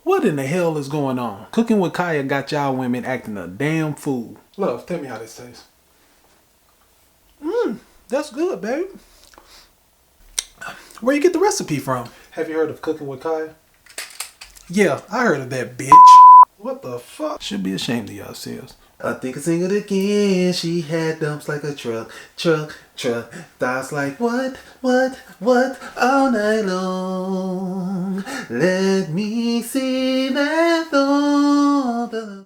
What in the hell is going on? Cooking with Kaya got y'all women acting a damn fool. Love, tell me how this tastes. That's good, babe. Where you get the recipe from? Have you heard of Cooking with Kaya? Yeah, I heard of that bitch. What the fuck? Should be ashamed of yourselves. I think I sing it again. She had dumps like a truck. Thoughts like what, all night long. Let me see that thought.